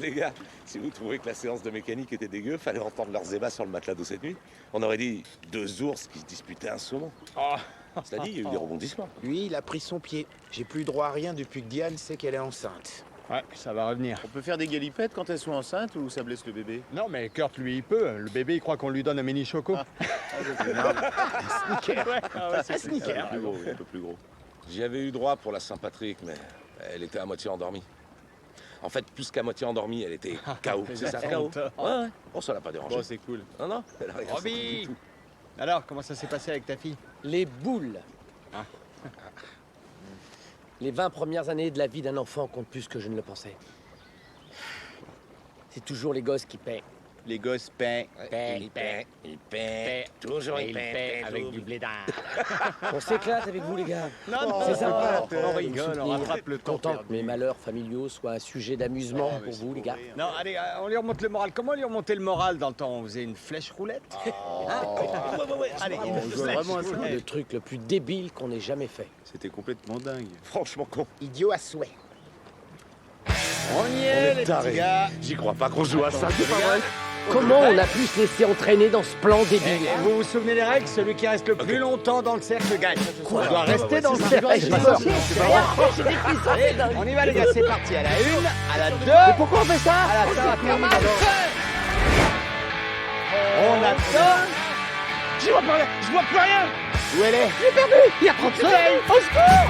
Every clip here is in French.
Les gars, si vous trouvez que la séance de mécanique était dégueu, fallait entendre leurs ébats sur le matelas d'eau cette nuit. On aurait dit 2 ours qui se disputaient un saumon. Cela dit, il y a eu des rebondissements. Lui, il a pris son pied. J'ai plus droit à rien depuis que Diane sait qu'elle est enceinte. Ouais, ça va revenir. On peut faire des galipettes quand elles sont enceintes ou ça blesse le bébé? Non, mais Kurt, lui, il peut. Le bébé, il croit qu'on lui donne un mini choco. Sneaker. C'est sneaker. Un peu plus gros, un peu plus gros. J'y avais eu droit pour la Saint-Patrick, mais elle était à moitié endormie. En fait, plus qu'à moitié endormie, elle était KO. C'est ça, KO? Ouais. Bon, ça l'a pas dérangé. Bon, c'est cool. Non, elle a rien senti Robbie! du tout. Alors, comment ça s'est passé avec ta fille? Les boules. Ah. Les 20 premières années de la vie d'un enfant comptent plus que je ne le pensais. C'est toujours les gosses qui paient. Les gosses paient. Paient, Il paie. Toujours Et il ils paie. paient avec toujours. du blé d'art. On s'éclate avec vous, les gars. Non, C'est ça. on rigole, on rattrape le temps Content que perdu. mes malheurs familiaux soient un sujet d'amusement pour vous, les gars. Non, allez, on lui remonte le moral. Comment lui remonter le moral dans le temps? On faisait une flèche roulette? Allez, on joue vraiment à ça. Le truc le plus débile qu'on ait jamais fait. C'était complètement dingue. Franchement con. Idiot à souhait. On y est, les petits gars. J'y crois pas qu'on joue à ça, c'est pas vrai. Comment on a pu se laisser entraîner dans ce plan débile? Vous vous souvenez des règles? Celui qui reste le plus longtemps dans le cercle gagne. Quoi? On doit rester dans le C'est cercle. vrai, j'ai peur. Allez, on y va les gars, c'est parti. À la 1, à la 2. Pourquoi on fait ça? À la 5, on attend. Je vois plus rien. Où elle est? J'ai perdu! Il y a 30 secondes! Au secours!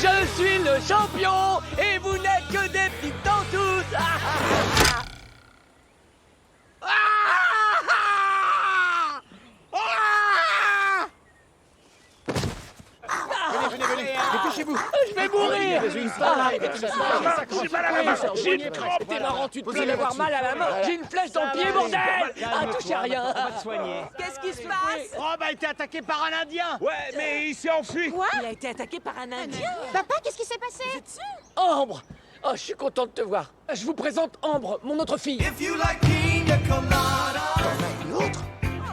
Je suis le champion et vous n'êtes que des petites tantous. Venez, dépêchez-vous. Je vais mourir! J'ai mal à la main! J'ai une crampe! T'es marrant, tu te plains d'avoir mal à la main! J'ai une flèche dans le pied, bordel! Ah, touchez à rien! On va te soigner. Qu'est-ce qui se passe? Oh, bah, il était attaqué par un Indien. Ouais, mais il s'est enfui. Quoi? Il a été attaqué par un Indien? Papa, qu'est-ce qui s'est passé? Ambre! Oh, je suis content de te voir. Je vous présente Ambre, mon autre fille.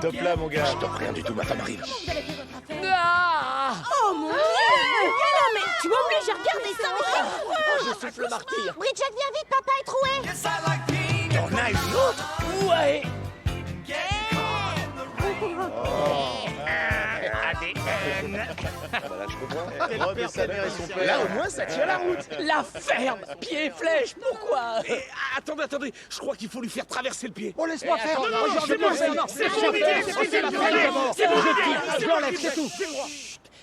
Top là, mon gars. Je t'offre rien du tout, ma femme arrive. Vous avez fait votre affaire? Ah! Oh mon dieu! Non mais tu m'obliges à regarder ça! Oh, je souffle le martyr. Bridget, viens vite, papa est troué! T'en as une autre? Ouais! Voilà, je comprends. Rob et sa mère et son père. Là, au moins, ça tient la route. La ferme! Pied et flèche, pourquoi? Attendez, je crois qu'il faut lui faire traverser le pied. Oh, laisse-moi faire. attends, Non, non, c'est bon, c'est bon. C'est mon idée, c'est mon idée. C'est mon objectif. Je l'enlève, c'est tout.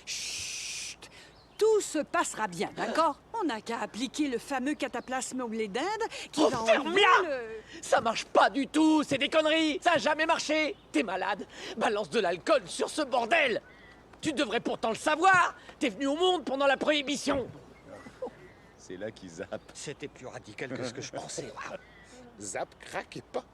Chut! Tout se passera bien, d'accord? On n'a qu'à appliquer le fameux cataplasme au blé d'Inde qui Oh, va enlever ferme-la! le... Ça marche pas du tout, c'est des conneries! Ça a jamais marché! T'es malade! Balance de l'alcool sur ce bordel! Tu devrais pourtant le savoir! T'es venu au monde pendant la prohibition! C'est là qu'ils zappent. C'était plus radical que ce que je pensais. Zap, crack et pop.